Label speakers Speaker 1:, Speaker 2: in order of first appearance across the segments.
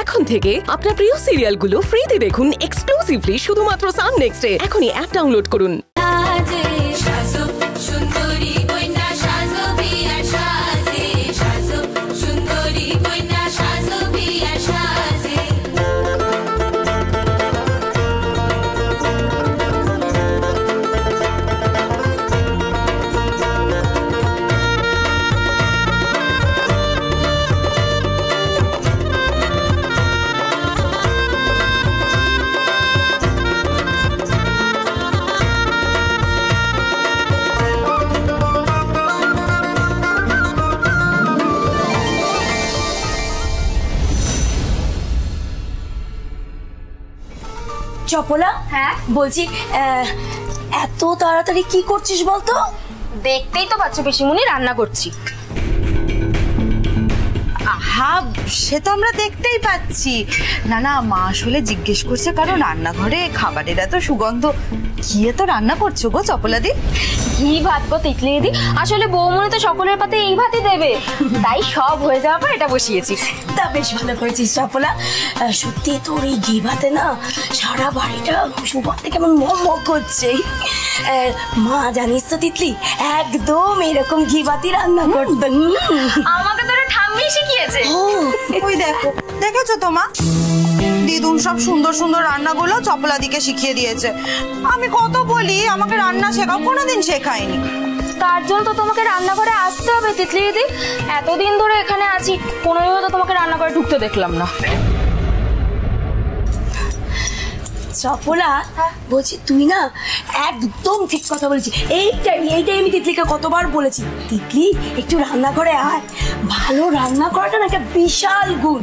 Speaker 1: এখন থেকে আপনার প্রিয় সিরিয়ালগুলো ফ্রিতে দেখুন এক্সক্লুসিভলি শুধুমাত্র সান নেক্সটে। এখনই অ্যাপ ডাউনলোড করুন।
Speaker 2: চপলা,
Speaker 3: হ্যাঁ
Speaker 2: বলছি এত তাড়াতাড়ি কি করছিস বলতো?
Speaker 3: দেখতেই তো পাচ্ছ পিসিমণি, রান্না করছি।
Speaker 4: হ্যাঁ, সে তো আমরা দেখতেই পাচ্ছি। না না, মা আসলে জিজ্ঞেস করছে কারণ রান্নাঘরে খাবারের এত সুগন্ধ। কি এত রান্না করছো গো চপলাদি?
Speaker 3: ঘি ভাত গো তিতলি দিদি, আসলে বৌমনি তো সকলের পাতে এই ভাতই দেবে, তাই সব হয়ে যাওয়ার পর এটা বসিয়েছি।
Speaker 2: তা বেশ ভালো করেছিস চপলা। সত্যি তোর এই ঘি ভাতে না সারা বাড়িটা সুগন্ধে কেমন মম করছে। মা জানিস তো তিতলি, একদম এরকম ঘি ভাতি রান্না করতেন।
Speaker 3: আমাকে তো ঠাম্মি শিখিয়েছে।
Speaker 4: ওই দেখো, দেখেছো তো মা, দিদুন সব সুন্দর সুন্দর রান্নাগুলো চপলাদিকে শিখিয়ে দিয়েছে। আমি কত বলি আমাকে রান্না শেখাও, কোনোদিন শেখায়নি।
Speaker 3: তার জন্য তো তোমাকে রান্নাঘরে আসতে হবে তিতলি দিদি। এতদিন ধরে এখানে আছি, কোনোদিনও তো তোমাকে রান্নাঘরে ঢুকতে দেখলাম না।
Speaker 2: চপলা, বলছি তুই না একদম ঠিক কথা বলেছিস। এইটাই আমি তিতলিকে কতবার বলেছি, তিতলি একটু রান্নাঘরে আয়, ভালো রান্না করাটা না একটা বিশাল গুণ।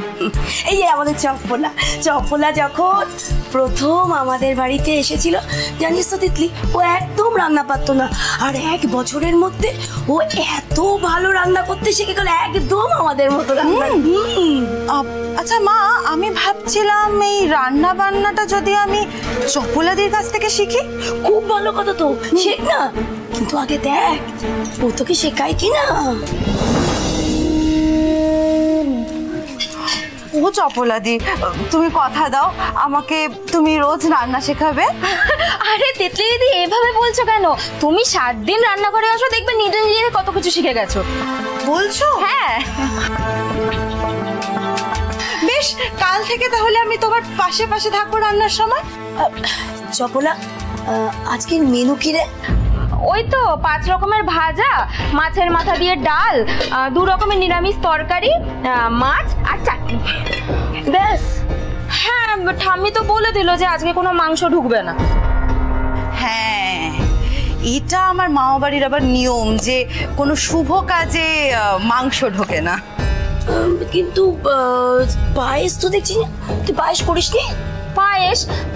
Speaker 2: এই আমাদের চপলা যখন প্রথম আমাদের বাড়িতে এসেছিল, জানিস তো তিতলি, ও একদম রান্না পারতো না, আর 1 বছরের মধ্যে ও এত ভালো রান্না করতে শিখে গেল, একদম আমাদের মতো রান্না।
Speaker 4: আচ্ছা মা, আমি ভাবছিলাম এই রান্না বান্নাটা যদি আমি চপলাদির কাছ থেকে শিখি।
Speaker 2: খুব ভালো কথা তো, শেখ না, কিন্তু আগে দেখ ও তোকে শেখায় কিনা।
Speaker 4: ও চপলাদি, তুমি কথা দাও আমাকে, তুমি রোজ রান্না শেখাবে।
Speaker 3: আরে তিতলি দিদি, এভাবে বলছো কেন? তুমি 7 দিন রান্নাঘরে আসো, দেখবে নিজে নিজে কত কিছু শিখে গেছো।
Speaker 4: বলছো?
Speaker 3: হ্যাঁ।
Speaker 4: বেশ, কাল থেকে তাহলে আমি তোমার পাশে পাশে থাকবো রান্নার সময়।
Speaker 2: চপলা, আজকের মেনু কি রে?
Speaker 3: ওই তো 5 রকমের ভাজা, মাছের মাথা দিয়ে ডাল, 2 রকমের নিরামিষ তরকারি, মাছ আর চাটনি, ব্যাস। হ্যাঁ, ঠাম্মি তো বলে দিল যে আজকে কোনো মাংস ঢুকবে না।
Speaker 4: হ্যাঁ, এটা আমার মামা বাড়ির আবার নিয়ম যে কোনো শুভ কাজে মাংস ঢোকে না।
Speaker 2: কিন্তু পায়েস তো দেখছি না, তুই পায়েস করিস নি?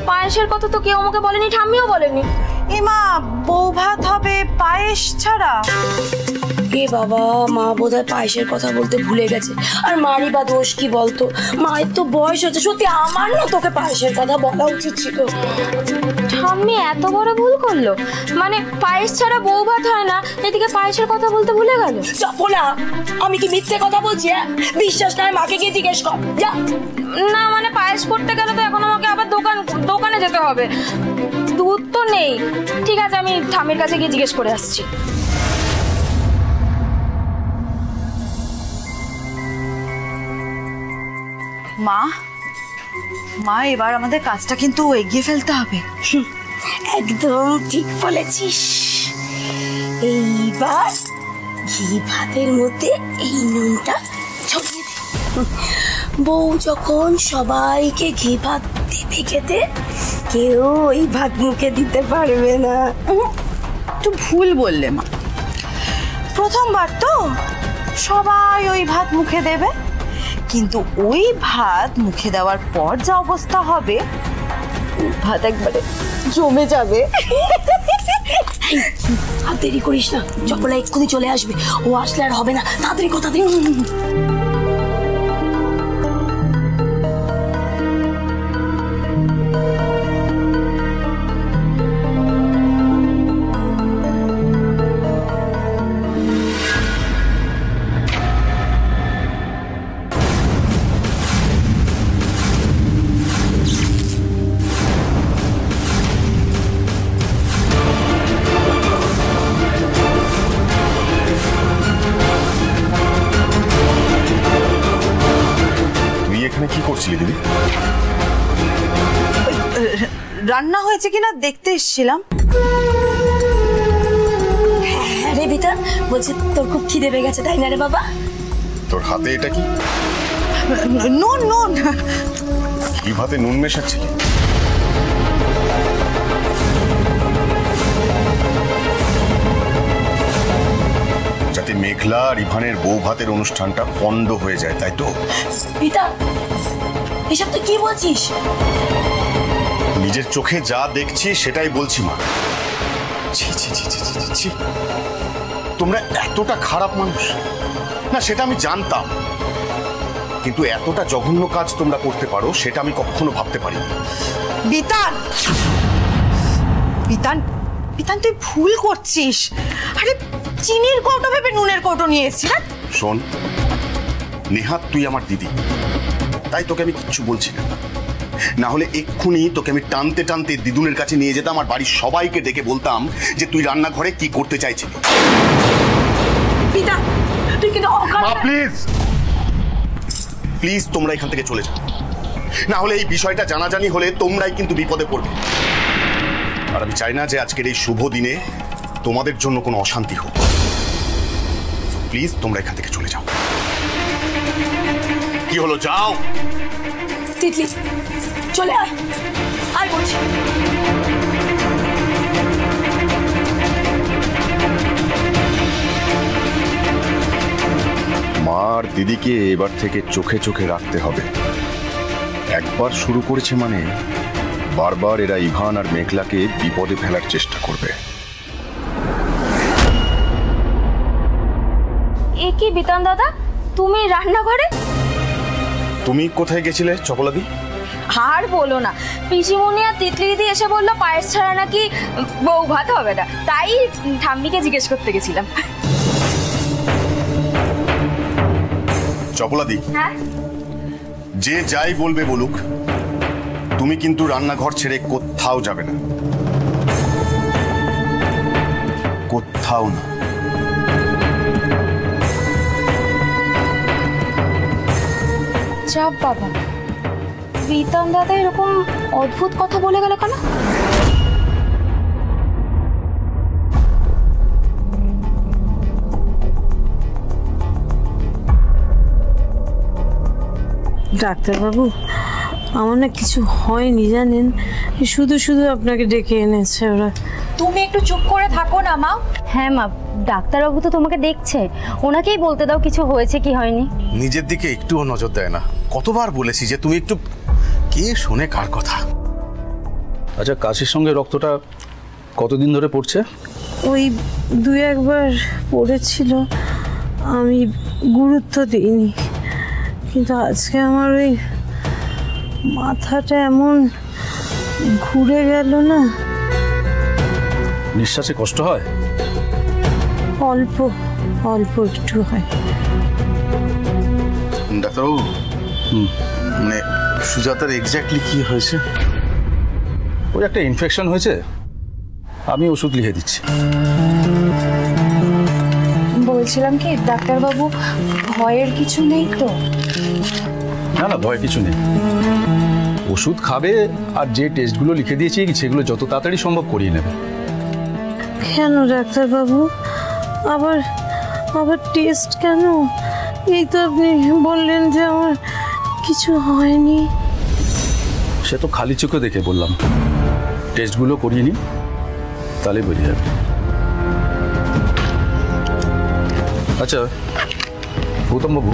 Speaker 3: পায়েসের কথা তো কেউ আমাকে বলেনি, ঠাম্মিও বলেনি।
Speaker 4: এমা, বউ ভাত হবে পায়েস ছাড়া?
Speaker 2: এ বাবা, মা বোধহয় পায়েসের কথা বলতে ভুলে গেছে। আর মারই বা দোষ কি বলতো, মায়ের তো বয়স হচ্ছে। সত্যি আমার না তোকে পায়েসের কথা বলা উচিত ছিল।
Speaker 3: ঠাম্মি এত বড় ভুল করলো? মানে পায়েস ছাড়া বউ ভাত হয় না, এদিকে পায়েসের কথা বলতে ভুলে গেল।
Speaker 2: চপলা, আমি কি মিথ্যে কথা বলছি? বিশ্বাস নয় মাকে গিয়ে জিজ্ঞেস কর, যা।
Speaker 3: না মানে পায়েস করতে গেলে তো এখন আমাকে আবার দোকানে যেতে হবে, দুধ তো নেই। ঠিক আছে, আমি ঠাম্মির কাছে গিয়ে জিজ্ঞেস করে আসছি।
Speaker 4: মা, এবার আমাদের কাজটা কিন্তু এগিয়ে ফেলতে হবে।
Speaker 2: একদম ঠিক বলেছিস। এইবার ঘি ভাতের মধ্যে এই নুনটা ছড়িয়ে দে। বউ যখন সবাইকে ঘি ভাত দেবে খেতে, কেউ ওই ভাত মুখে দিতে পারবে না।
Speaker 4: একটু ভুল বললে মা, প্রথমবার তো সবাই ওই ভাত মুখে দেবে, কিন্তু ওই ভাত মুখে দেওয়ার পর যা অবস্থা হবে, ভাত একবারে জমে যাবে।
Speaker 2: আর দেরি করিস না, চপলা এক্ষুনি চলে আসবে, ও আসলে আর হবে না, তাড়াতাড়ি কথা দে।
Speaker 5: এখানে কি করছিলি দিদি?
Speaker 4: রান্না হয়েছে কিনা দেখতে এসেছিলাম।
Speaker 2: হ্যাঁ রে বিতান, বলছি তোর খুব খিদে পেয়ে গেছে তাই না রে বাবা?
Speaker 5: তোর হাতে এটা কি?
Speaker 4: নুন নুন।
Speaker 5: কি ভাতে নুন মেশাচ্ছিলি? যাতে মেঘলা আর ইভানের বউ ভাতের অনুষ্ঠানটা পণ্ড হয়ে যায়, তাই তো?
Speaker 2: বিতান, এসব তুই কি বলছিস?
Speaker 5: নিজের চোখে যা দেখছি সেটাই বলছি মা। ছি ছি ছি ছি ছি ছি, তোমরা এতটা খারাপ মানুষ না সেটা আমি জানতাম, কিন্তু এতটা জঘন্য কাজ তোমরা করতে পারো সেটা আমি কখনো ভাবতে পারিনি।
Speaker 4: বিতান বিতান বিতান, তুই ভুল করছিস। আরে চিনির কৌটো ভেবে নুনের কৌটো নিয়ে এসেছি।
Speaker 5: শোন নেহাত, তুই আমার দিদি, তাই তোকে আমি কিচ্ছু বলছি না। না হলে এক্ষুনি তোকে আমি টানতে টানতে দিদুনের কাছে নিয়ে যেতাম আর বাড়ির সবাইকে ডেকে বলতাম যে তুই রান্নাঘরে কি করতে চাইছিলি।
Speaker 2: তুই কিন্তু
Speaker 5: প্লিজ প্লিজ তোমরা এখান থেকে চলে যাও, না হলে এই বিষয়টা জানাজানি হলে তোমরাই কিন্তু বিপদে পড়বে। আর আমি চাই না যে আজকের এই শুভ দিনে তোমাদের জন্য কোনো অশান্তি হোক। প্লিজ তোমরা এখান থেকে চলে যাও। কি হলো, যাও।
Speaker 2: তিতলি চলে আয়, আয় বলছি।
Speaker 5: মা আর দিদিকে এবার থেকে চোখে চোখে রাখতে হবে। একবার শুরু করেছে মানে বারবার এরা ইভান আর মেঘলাকে বিপদে ফেলার চেষ্টা করবে।
Speaker 3: এ কি বিতান দাদা, তুমি রান্নাঘরে?
Speaker 5: তুমি কোথায় গেছিলে চপলাদি?
Speaker 3: আর বলো না, পিসিমণি আর তিতলি দিদি এসে বললো পায়েস ছাড়া নাকি বউ ভাত হবে না, তাই ঠাম্মিকে জিজ্ঞেস করতে গেছিলাম।
Speaker 5: চপলাদি,
Speaker 3: হ্যাঁ
Speaker 5: যে যাই বলবে বলুক, তুমি কিন্তু রান্নাঘর ছেড়ে কোথাও যাবে না, কোথাও না।
Speaker 3: চাপ বাবা, বিতান দাদা এরকম অদ্ভুত কথা বলে গেল কেন?
Speaker 6: ডাক্তারবাবু, আমার না কিছু হয়নি জানেন, শুধু শুধু আপনাকে ডেকে এনেছে ওরা।
Speaker 3: তুমি একটু চুপ করে থাকো না মা।
Speaker 7: হ্যাঁ মা, ডাক্তারবাবু তো তোমাকে দেখছে, ওনাকেই বলতে দাও কিছু হয়েছে কি হয়নি।
Speaker 8: নিজের দিকে একটুও নজর দেয় না। কতবার বলেছি যে তুমি একটু, কে শোনে কার কথা।
Speaker 9: আচ্ছা, কাশির সঙ্গে রক্তটা কতদিন ধরে পড়ছে?
Speaker 6: ওই দু একবার পড়েছিল, আমি গুরুত্ব দিইনি, কিন্তু আজকে আমার ওই মাথাটা এমন ঘুরে গেল না।
Speaker 9: নিঃশ্বাসে কষ্ট হয়?
Speaker 6: অল্প অল্প একটু হয়।
Speaker 8: ডাক্তারবাবু, মানে সুজাতার এক্স্যাক্টলি কি হয়েছে?
Speaker 9: ওই একটা ইনফেকশন হয়েছে, আমি ওষুধ লিখে দিচ্ছি।
Speaker 3: বলছিলাম কি ডাক্তারবাবু, ভয়ের কিছু নেই তো?
Speaker 9: না না, ভয় কিছু নেই। ওষুধ খাবে আর যে টেস্টগুলো লিখে দিয়েছি সেগুলো যত তাড়াতাড়ি সম্ভব করিয়ে নেবে।
Speaker 6: কেন ডাক্তারবাবু, আবার আবার টেস্ট কেন? এই তো আপনি বললেন যে আমার কিছু হয়নি।
Speaker 9: সে তো খালি চোখে দেখে বললাম, টেস্টগুলো করিয়ে নি, তাহলে বেরিয়ে যাবে। আচ্ছা গৌতম বাবু,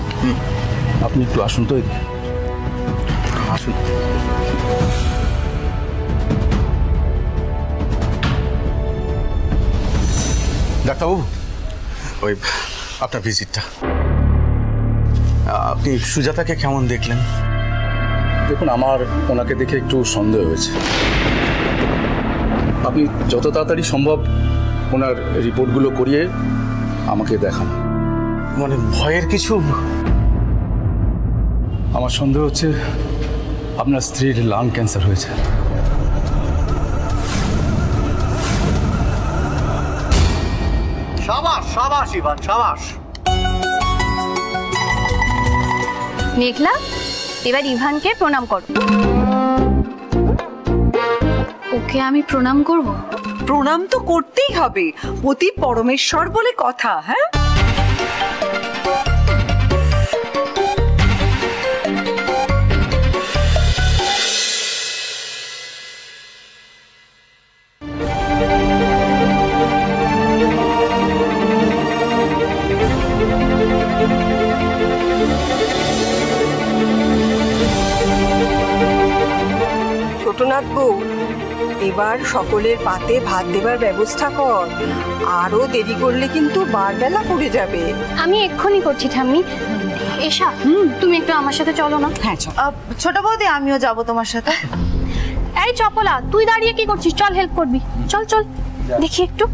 Speaker 9: আপনি একটু আসুন তো এদিকে।
Speaker 8: আসুন। ডাক্তারবাবু, ওই আপনার ভিজিটটা, আপনি সুজাতাকে কেমন দেখলেন?
Speaker 9: দেখুন, আমার ওনাকে দেখে একটু সন্দেহ হয়েছে। আপনি যত তাড়াতাড়ি সম্ভব ওনার রিপোর্টগুলো করিয়ে আমাকে দেখান।
Speaker 8: মানে ভয়ের কিছু?
Speaker 9: আমার সন্দেহ হচ্ছে আপনার স্ত্রীর লাং ক্যান্সার হয়েছে।
Speaker 10: সাবাস সাবাস ইভান, সাবাস।
Speaker 3: মেঘলা,
Speaker 7: এবার ইভানকে প্রণাম করো। ওকে আমি প্রণাম করব?
Speaker 10: প্রণাম তো করতেই হবে, পতি পরমেশ্বর বলে কথা। হ্যাঁ,
Speaker 1: ছোটনাথ বউ, এবার সকলের পাতে ভাত দেবার ব্যবস্থা কর, আরো দেরি করলে কিন্তু বারবেলা পড়ে যাবে।
Speaker 7: আমি এক্ষুনি করছি ঠাম্মি। এসা, তুমি একটু আমার সাথে চলো না।
Speaker 10: হ্যাঁ চল।
Speaker 4: ছোট বৌদি, আমিও যাব তোমার সাথে।
Speaker 7: এই চপলা, তুই দাঁড়িয়ে কি করছিস? চল হেল্প করবি, চল চল দেখি একটু।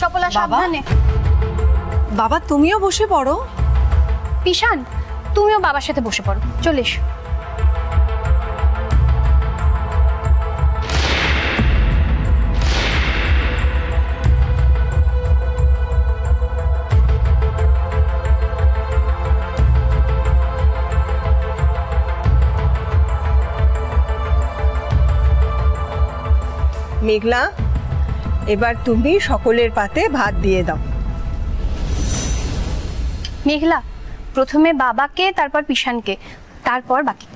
Speaker 7: চপলা সাবধানে।
Speaker 10: বাবা তুমিও বসে পড়ো।
Speaker 7: পিশান, তুমিও বাবার সাথে বসে পড়ো, চলে এসো।
Speaker 1: মেঘলা, এবার তুমি সকলের পাতে ভাত দিয়ে দাও।
Speaker 7: মেঘলা, প্রথমে বাবাকে, তারপর পিশানকে, তারপর বাকি।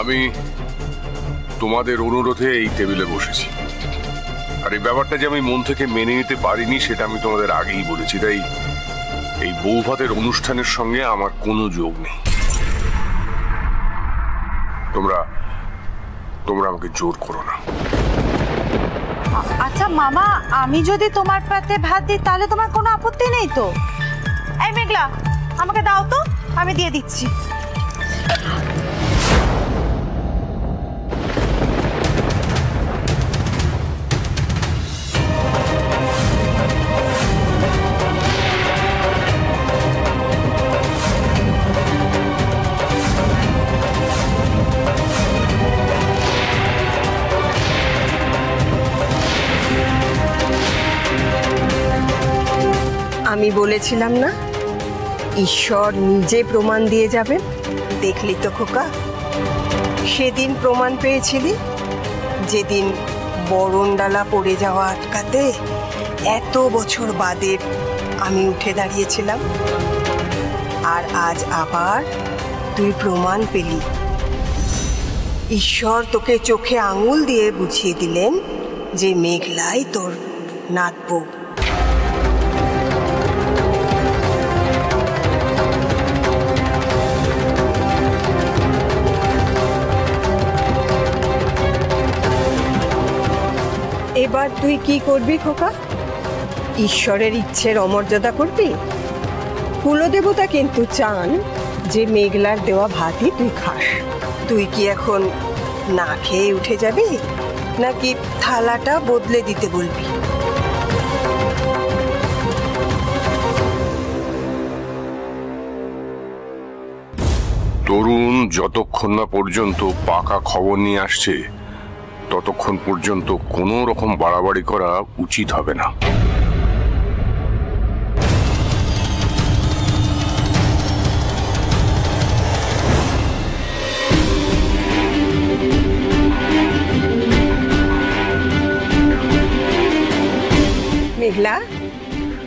Speaker 11: আমি তোমাদের অনুরোধে এই টেবিলে বসেছি, আর এই ব্যাপারটা যে আমি মন থেকে মেনে নিতে পারিনি সেটা আমি তোমাদের আগেই বলেছি। তাই এই বৌভাতের অনুষ্ঠানের সঙ্গে আমার কোনো যোগ নেই। তোমরা আমাকে জোর করো না।
Speaker 4: আচ্ছা মামা, আমি যদি তোমার পাতে ভাত দিই তাহলে তোমার কোনো আপত্তি নেই তো? এই মেঘলা, আমাকে দাও তো, আমি দিয়ে দিচ্ছি।
Speaker 1: আমি বলেছিলাম না, ঈশ্বর নিজে প্রমাণ দিয়ে যাবেন। দেখলি তো খোকা, সেদিন প্রমাণ পেয়েছিলি, যেদিন বরণডালা পড়ে যাওয়া আটকাতে এত বছর বাদে আমি উঠে দাঁড়িয়েছিলাম। আর আজ আবার তুই প্রমাণ পেলি। ঈশ্বর তোকে চোখে আঙুল দিয়ে বুঝিয়ে দিলেন যে মেঘলাই তোর নাতবো। এবার তুই কি করবি খোকা? ঈশ্বরের ইচ্ছের অমর্যাদা করবি? কুলদেবতা কিন্তু চান যে মেঘলার দেওয়া ভাতই তুই খাস। তুই কি এখন না খেয়ে উঠে যাবি, নাকি থালাটা বদলে দিতে বলবি?
Speaker 11: তরুণ যতক্ষণ না পর্যন্ত পাকা খবর নিয়ে আসছে ততক্ষণ পর্যন্ত কোনো রকম বাড়াবাড়ি করা উচিত হবে না।
Speaker 1: মেঘলা,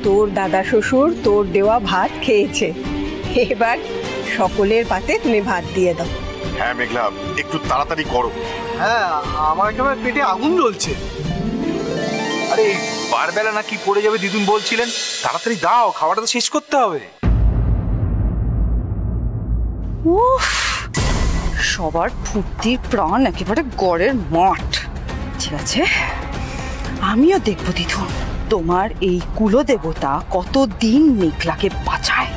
Speaker 1: তোর দাদা শ্বশুর তোর দেওয়া ভাত খেয়েছে, এবার সকলের পাতে তুমি ভাত দিয়ে দাও।
Speaker 5: হ্যাঁ মেঘলা, একটু তাড়াতাড়ি করো।
Speaker 8: হ্যাঁ, আমার একেবারে পেটে আগুন জ্বলছে। আরে বারবেলা নাকি পড়ে যাবে দিদুন বলছিলেন, তাড়াতাড়ি দাও, খাওয়াটা তো শেষ করতে হবে।
Speaker 4: উফ, সবার ফুর্তি প্রাণ একেবারে গড়ের মাঠ। ঠিক আছে, আমিও দেখবো দিদুন তোমার এই কুলদেবতা কতদিন মেঘলাকে বাঁচায়।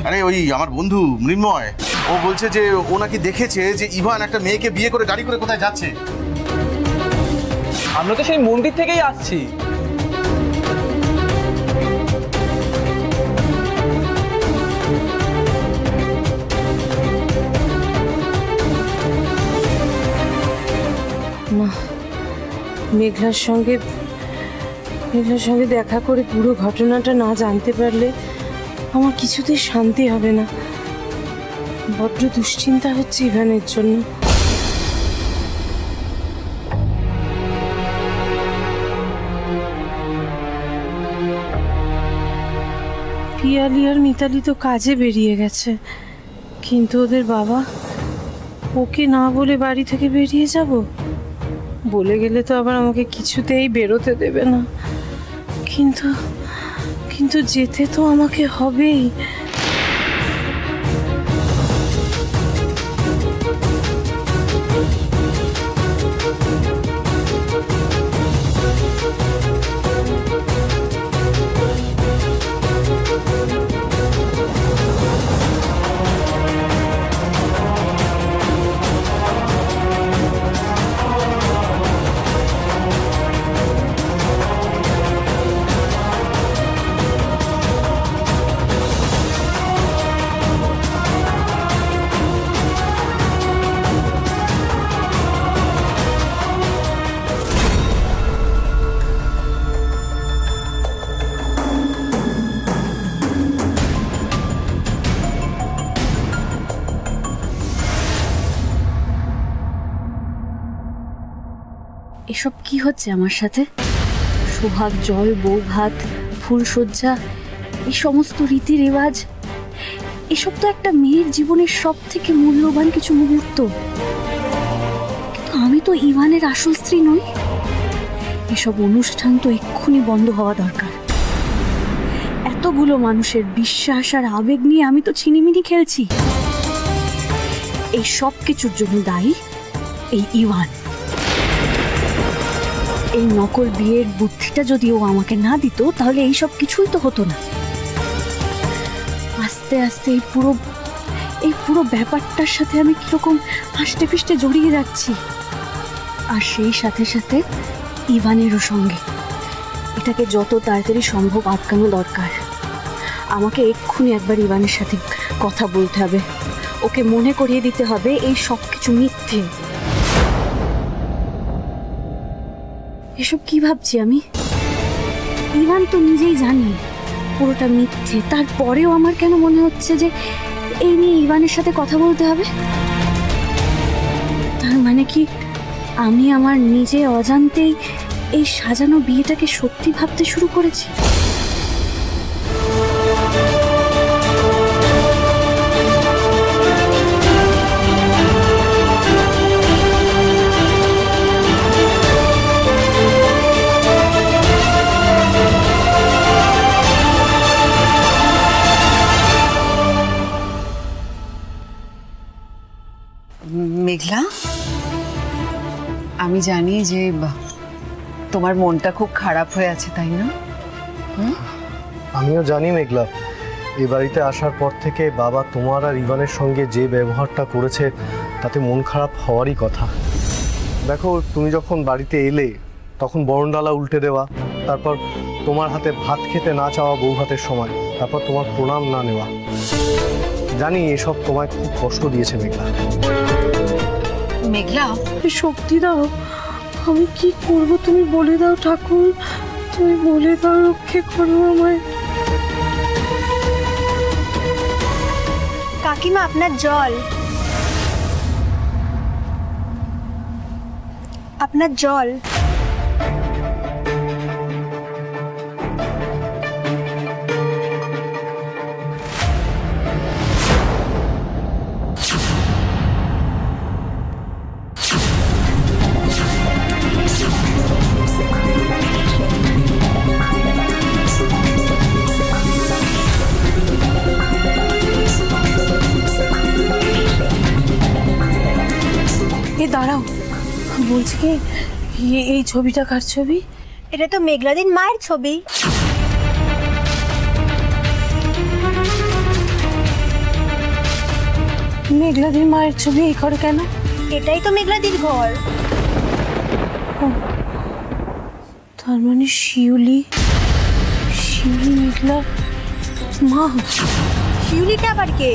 Speaker 12: আরে ওই আমার বন্ধু মৃন্ময়, ও বলছে যে ও নাকি দেখেছে যে ইভান একটা মেয়েকে বিয়ে করে গাড়ি করে কোথায় যাচ্ছে।
Speaker 13: আমরা তো সেই মন্দির থেকেই আসছি।
Speaker 6: না, মেঘলার সঙ্গে দেখা করে পুরো ঘটনাটা না জানতে পারলে আমার কিছুতেই শান্তি হবে না। বড্ড দুশ্চিন্তা হচ্ছে ইভানের জন্য। পিয়ালি আর মিতালি তো কাজে বেরিয়ে গেছে, কিন্তু ওদের বাবা ওকে না বলে বাড়ি থেকে বেরিয়ে যাব? বলে গেলে তো আবার আমাকে কিছুতেই বেরোতে দেবে না। কিন্তু যেতে তো আমাকে হবেই।
Speaker 7: এসব কি হচ্ছে আমার সাথে? সোহাগ জল, বউ ভাত, ফুলসজ্জা, এই সমস্ত রীতি রেওয়াজ, এসব তো একটা মেয়ের জীবনের সব থেকে মূল্যবান কিছু মুহূর্ত। কিন্তু আমি তো ইভানের আসল স্ত্রী নই। এসব অনুষ্ঠান তো এক্ষুনি বন্ধ হওয়া দরকার। এতগুলো মানুষের বিশ্বাস আর আবেগ নিয়ে আমি তো ছিনিমিনি খেলছি। এই সব কিছুর জন্য দায়ী এই ইভান। এই নকল বিয়ের বুদ্ধিটা যদি ও আমাকে না দিত, তাহলে এই সব কিছুই তো হতো না। আস্তে আস্তে এই পুরো ব্যাপারটার সাথে আমি কিরকম আষ্টে পিষ্টে জড়িয়ে যাচ্ছি। আর সেই সাথে সাথে ইভানেরও সঙ্গে। এটাকে যত তাড়াতাড়ি সম্ভব আটকানো দরকার। আমাকে এক্ষুনি একবার ইভানের সাথে কথা বলতে হবে। ওকে মনে করিয়ে দিতে হবে এই সব কিছু মিথ্যে। এসব কি ভাবছি আমি? ইভান তো নিজেই জানি পুরোটা মিথ্যে, তারপরেও আমার কেন মনে হচ্ছে যে এই নিয়ে ইভানের সাথে কথা বলতে হবে। তার মানে কি আমি আমার নিজে অজান্তেই এই সাজানো বিয়েটাকে সত্যি ভাবতে শুরু করেছি?
Speaker 4: মেঘলা, আমি জানি যে তোমার মনটা খুব খারাপ হয়ে আছে, তাই না?
Speaker 14: আমিও জানি মেঘলা, এই বাড়িতে আসার পর থেকে বাবা তোমার আর ইভানের সঙ্গে যে ব্যবহারটা করেছে তাতে মন খারাপ হওয়ারই কথা। দেখো, তুমি যখন বাড়িতে এলে তখন বরণডালা উল্টে দেওয়া, তারপর তোমার হাতে ভাত খেতে না চাওয়া বউ ভাতের সময়, তারপর তোমার প্রণাম না নেওয়া। জানি এসব তোমায় খুব কষ্ট দিয়েছে মেঘলা।
Speaker 4: মেঘলা,
Speaker 6: শক্তি দাও, আমি কি করব তুমি বলে দাও ঠাকুর, তুমি বলে দাও, রক্ষে করো আমায়।
Speaker 15: কাকিমা আপনার জল, আপনার জল।
Speaker 6: দাঁড়াও, বলছি কি এই ছবিটা কার ছবি?
Speaker 15: এটা তো মেঘলাদির মায়ের ছবি।
Speaker 6: মেঘলাদির মায়ের ছবি এই ঘরে কেন?
Speaker 15: এটাই তো মেঘলাদির ঘর।
Speaker 6: তার মানে শিউলি মেঘলার মা।
Speaker 15: শিউলিটা আবার কে?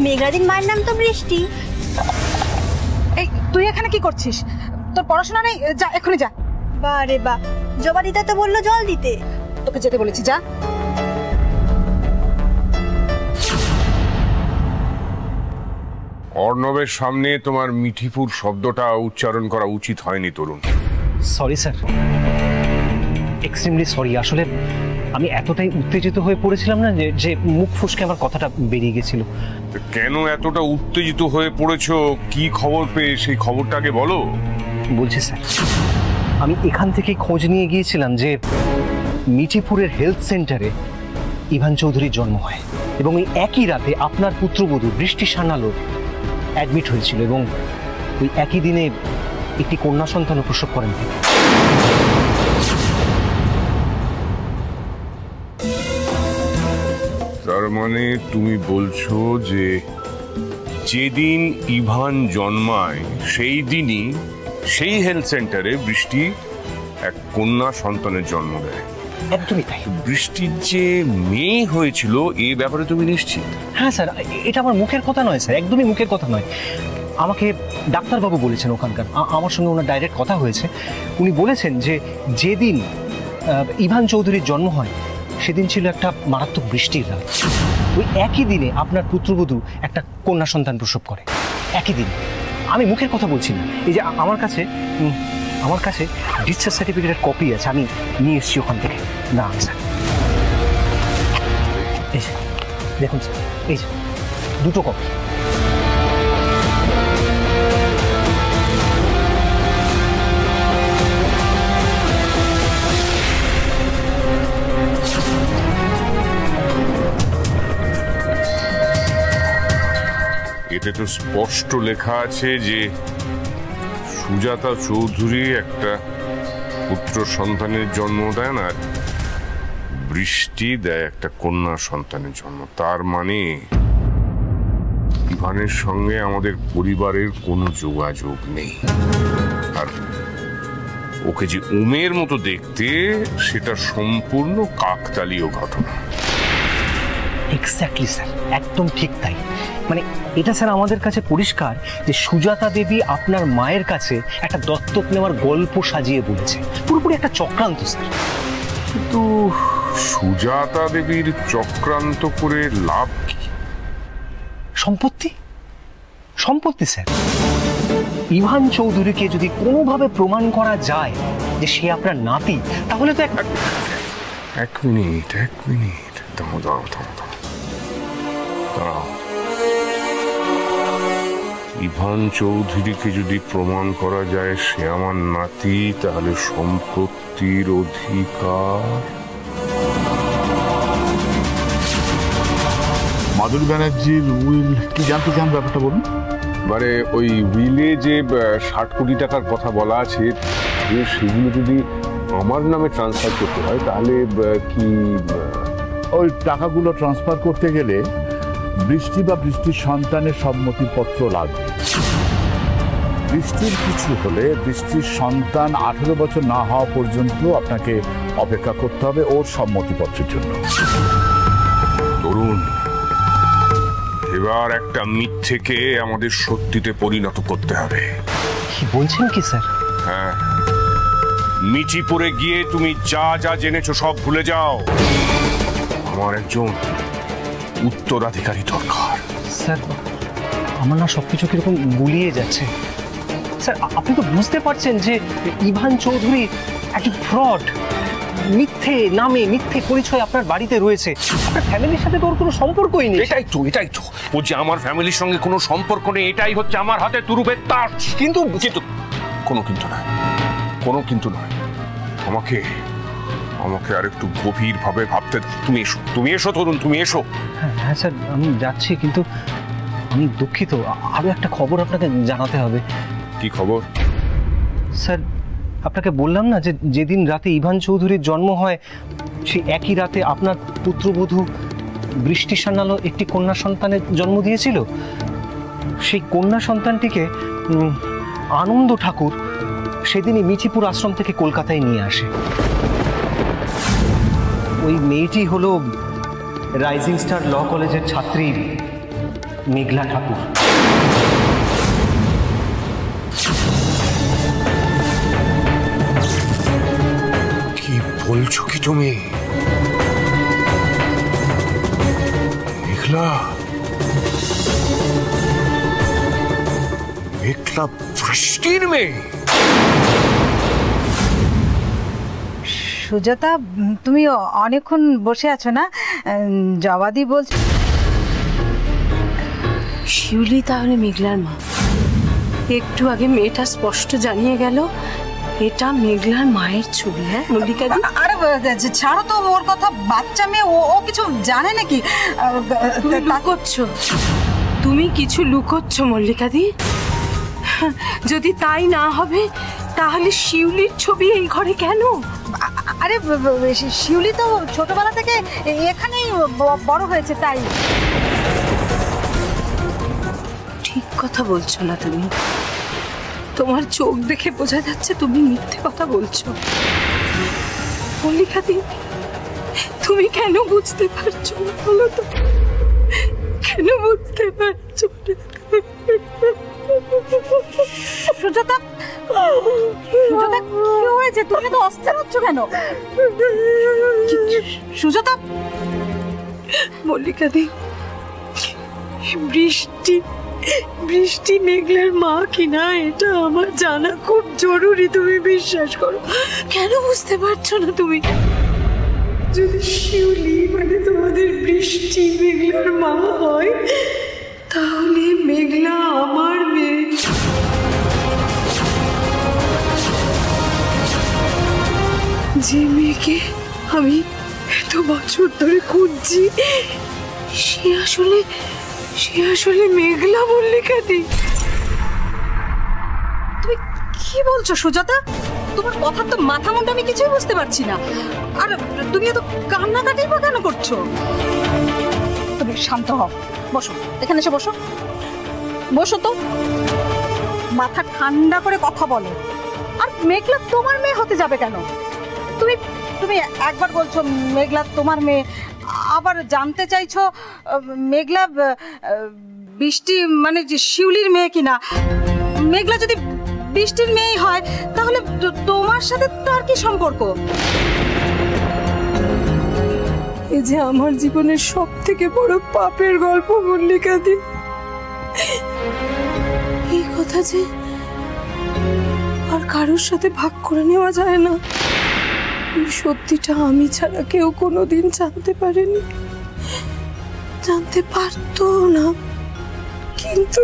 Speaker 15: মেঘলাদির মায়ের নাম তো বৃষ্টি।
Speaker 10: এই তুই এখানে কি করছিস? তোর পড়াশোনা নেই? যা এখনই যা।
Speaker 15: বারে বা, জবা দিতে তো বললো জল দিতে।
Speaker 10: তোকে যেতে বলেছি, যা।
Speaker 11: অর্ণবের সামনে তোমার মিঠিপুর শব্দটা উচ্চারণ করা উচিত হয়নি Tarun.
Speaker 16: Sorry sir, extremely sorry. আসলে আমি এতটাই উত্তেজিত হয়ে পড়েছিলাম না যে মুখ ফুসকে আমার কথাটা বেরিয়ে গেছিল।
Speaker 11: কেন এতটা উত্তেজিত হয়ে পড়েছো? কি খবর পেয়ে সেই খবরটা আগে বলো।
Speaker 16: বলছি স্যার, আমি এখান থেকে খোঁজ নিয়ে গিয়েছিলাম যে মিঠিপুরের হেলথ সেন্টারে ইভান চৌধুরীর জন্ম হয় এবং ওই একই রাতে আপনার পুত্রবধূ বৃষ্টি সান্যালও অ্যাডমিট হয়েছিল এবং ওই একই দিনে একটি কন্যা সন্তানও প্রসব করেন।
Speaker 11: তার মানে তুমি বলছো যে যেদিন ইভান জন্মায় সেই দিনই সেই হেলথ সেন্টারে বৃষ্টি এক কন্যা সন্তানের জন্ম দেয়?
Speaker 16: একদমই তাই।
Speaker 11: বৃষ্টির যে মেয়ে হয়েছিল এই ব্যাপারে তুমি নিশ্চিত?
Speaker 16: হ্যাঁ স্যার, এটা আমার মুখের কথা নয় স্যার, একদমই মুখের কথা নয়। আমাকে ডাক্তারবাবু বলেছেন ওখানকার, আমার সঙ্গে ওনার ডাইরেক্ট কথা হয়েছে। উনি বলেছেন যে যেদিন ইভান চৌধুরীর জন্ম হয় সেদিন ছিল একটা মারাত্মক বৃষ্টির রাত। ওই একই দিনে আপনার পুত্রবধূ একটা কন্যা সন্তান প্রসব করে, একই দিন। আমি মুখের কথা বলছি না, এই যে আমার কাছে ডিসচার্জ সার্টিফিকেটের কপি আছে, আমি নিয়ে এসেছি ওখান থেকে। না স্যার, এই যে দেখুন স্যার, এই যে দুটো কপি।
Speaker 11: এতে তো স্পষ্ট লেখা আছে যে সুজাতা চৌধুরী একটা পুত্র সন্তানের জন্ম দেন আর বৃষ্টি দেয় একটা কন্যা সন্তানের জন্ম। তার মানে ইভানের সঙ্গে আমাদের পরিবারের কোনো যোগাযোগ নেই, আর ওকে যে উমের মতো দেখতে সেটা সম্পূর্ণ কাকতালীয় ঘটনা।
Speaker 16: এক্স্যাক্টলি স্যার, একদম ঠিক তাই। মানে এটা স্যার আমাদের কাছে পরিষ্কার যে সুজাতা দেবী আপনার মায়ের কাছে একটা দত্তক নেওয়ার গল্প সাজিয়ে বলেছে, পুরোপুরি একটা চক্রান্ত স্যার।
Speaker 11: কিন্তু সুজাতা দেবীর চক্রান্ত করে লাভ কি?
Speaker 16: সম্পত্তি স্যার। ইভান চৌধুরীকে যদি কোনোভাবে প্রমাণ করা যায় যে সে আপনার নাতি, তাহলে তো
Speaker 11: এক মিনিট দাঁড়াও। ইভান চৌধুরীকে যদি প্রমাণ করা যায় সে আমার নাতি, তাহলে সম্পত্তির অধিকার
Speaker 17: মাধুরী ব্যানার্জির উইল কি জানতে চান ব্যাপারটা বলুন।
Speaker 11: মানে ওই উইলে যে 60 কোটি টাকার কথা বলা আছে সেগুলো যদি আমার নামে ট্রান্সফার করতে হয় তাহলে কি?
Speaker 17: ওই টাকাগুলো ট্রান্সফার করতে গেলে বৃষ্টি বা বৃষ্টির সন্তানের সম্মতিপত্র লাগবে। বৃষ্টির কিছু হলে বৃষ্টির সন্তান 18 বছর না হওয়া পর্যন্ত আপনাকে অপেক্ষা করতে হবে ওর সম্মতিপত্রের জন্য।
Speaker 11: তরুণ, এবার একটা মিথ্যেকে আমাদের সত্যিতে পরিণত করতে হবে।
Speaker 16: কি বলছেন কি স্যার?
Speaker 11: হ্যাঁ, মিচিপুরে গিয়ে তুমি যা যা জেনেছো সব ভুলে যাও। আমার একজন উত্তরাধিকারী দরকার।
Speaker 16: স্যার, আমার না সবকিছু কিরকম গুলিয়ে যাচ্ছে। স্যার, আপনি তো বুঝতে পারছেন যে ইভান চৌধুরী একজন ফ্রড। মিথ্যে নামে মিথ্যে পরিচয় আপনার বাড়িতে রয়েছে। আপনার ফ্যামিলির সাথে তো ওর কোনো সম্পর্কই নেই।
Speaker 11: এটাই তো ও যে আমার ফ্যামিলির সঙ্গে কোনো সম্পর্ক নেই, এটাই হচ্ছে আমার হাতে তুরুপের তার। কিন্তু কোনো কিন্তু নয়। আমাকে আর একটু গভীর ভাবে ভাবতে। তুমি এসো তরুণ, তুমি এসো।
Speaker 16: হ্যাঁ স্যার, আমি যাচ্ছি, কিন্তু আমি দুঃখিত, আরো একটা খবর আপনাকে জানাতে হবে।
Speaker 11: কি খবর?
Speaker 16: স্যার, আপনাকে বললাম না যে যেদিন রাতে ইভান চৌধুরীর জন্ম হয় সেই একই রাতে আপনার পুত্রবধূ বৃষ্টি সান্যালও একটি কন্যা সন্তানের জন্ম দিয়েছিল। সেই কন্যা সন্তানটিকে আনন্দ ঠাকুর সেদিনই মিচিপুর আশ্রম থেকে কলকাতায় নিয়ে আসে। ওই মেয়েটি হলো রাইজিং স্টার ল কলেজের ছাত্রী মেঘলা ঠাকুর।
Speaker 11: কি বলছো কি তুমি? মেঘলা বৃষ্টির মেয়ে?
Speaker 10: সুজাতা, তুমি অনেকক্ষণ বসে আছো না? জবাদি বলছো।
Speaker 6: শিউলি তাহলে মেঘলার মা? একটু আগে মেয়েটা স্পষ্ট জানিয়ে গেল এটা মেঘলার মায়ের ছবি। হ্যাঁ মল্লিকা দি,
Speaker 10: আরে ছাড়ো তো ওর কথা। বাচ্চা মেয়ে, ও কিছু জানে নাকি?
Speaker 6: তুমি কিছু লুকোচ্ছ মল্লিকা দি। যদি তাই না হবে তাহলে শিউলির ছবি এই ঘরে কেন?
Speaker 10: আরে শিউলি তো ছোটবেলা থেকে এখানেই বড় হয়েছে, তাই।
Speaker 6: ঠিক কথা বলছো না তুমি। তোমার চোখ দেখে বোঝা যাচ্ছে তুমি মিথ্যে কথা বলছো। মল্লিকা দি, তুমি কেন বুঝতে পারছো না বলো তো? কেন বুঝতে পারছো?
Speaker 10: সুজাতা, কি হয়েছে? তুমি তো অস্থির হচ্ছ কেন? সুজাতা,
Speaker 6: মল্লিকা দি, বৃষ্টি মেঘলার মা কিনা এটা আমার জানা খুব জরুরি। তুমি বিশ্বাস করো। কেন বুঝতে পারছো না তুমি? যদি শিউলি মানে তোমাদের বৃষ্টি মেঘলার মা হয় তাহলে মেঘলা আমার মেয়ে। যে মেয়েকে আমি এত বছর ধরে খুঁজছি সে আসলে মেঘলা। মল্লিকা দি,
Speaker 10: তুমি কি বলছো সুজাতা? তোমার কথা তো মাথা মুন্ডা আমি কিছুই বুঝতে পারছি না। আর তুমি এত কান্নাকাটি বা কেন করছো? তুমি শান্ত হও, বসো, এখানে এসে বসো। বসো তো, মাথা ঠান্ডা করে কথা বলো। আর মেঘলা তোমার মেয়ে হতে যাবে কেন? তুমি একবার বলছো মেঘলা তোমার মেয়ে, আবার জানতে চাইছো মেঘলা বৃষ্টি মানে যে শিউলির মেয়ে কিনা। মেঘলা যদি বৃষ্টির মেয়ে হয় তাহলে তোমার সাথে তার কি সম্পর্ক?
Speaker 6: এই যে আমার জীবনের সব থেকে বড় পাপের গল্প মল্লিকা দি। এই কথা যে আর কারোর সাথে ভাগ করে নেওয়া যায় না, এই সত্যিটা আমি ছাড়া কেউ কোনোদিন জানতে পারেনি, জানতে পারতো না। কিন্তু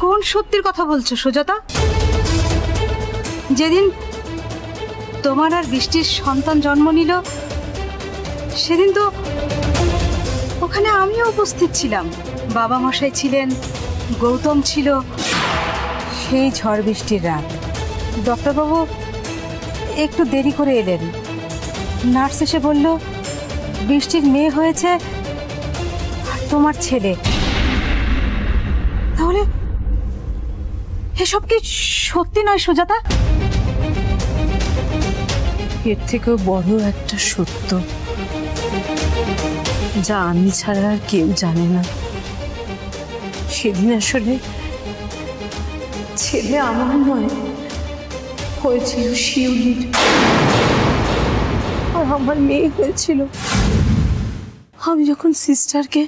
Speaker 10: কোন সত্যির কথা বলছো সুজাতা? যেদিন তোমার আর বৃষ্টির সন্তান জন্ম নিল সেদিন তো ওখানে আমিও উপস্থিত ছিলাম। বাবা মশাই ছিলেন, গৌতম ছিল। সেই ঝড় বৃষ্টির রাত ডক্টরবাবু একটু দেরি করে এলেন। নার্স এসে বলল বৃষ্টির মেয়ে হয়েছে আর তোমার ছেলে। তাহলে এসব কি সত্যি নয় সুজাতা?
Speaker 6: এর থেকেও বড় একটা সত্য যা আমি ছাড়া আর কেউ জানে না। সেদিন আসলে ছেলে আমার নয়, হয়েছিল শিউলির, আর আমার মেয়ে হয়েছিল। আমি যখন সিস্টারকে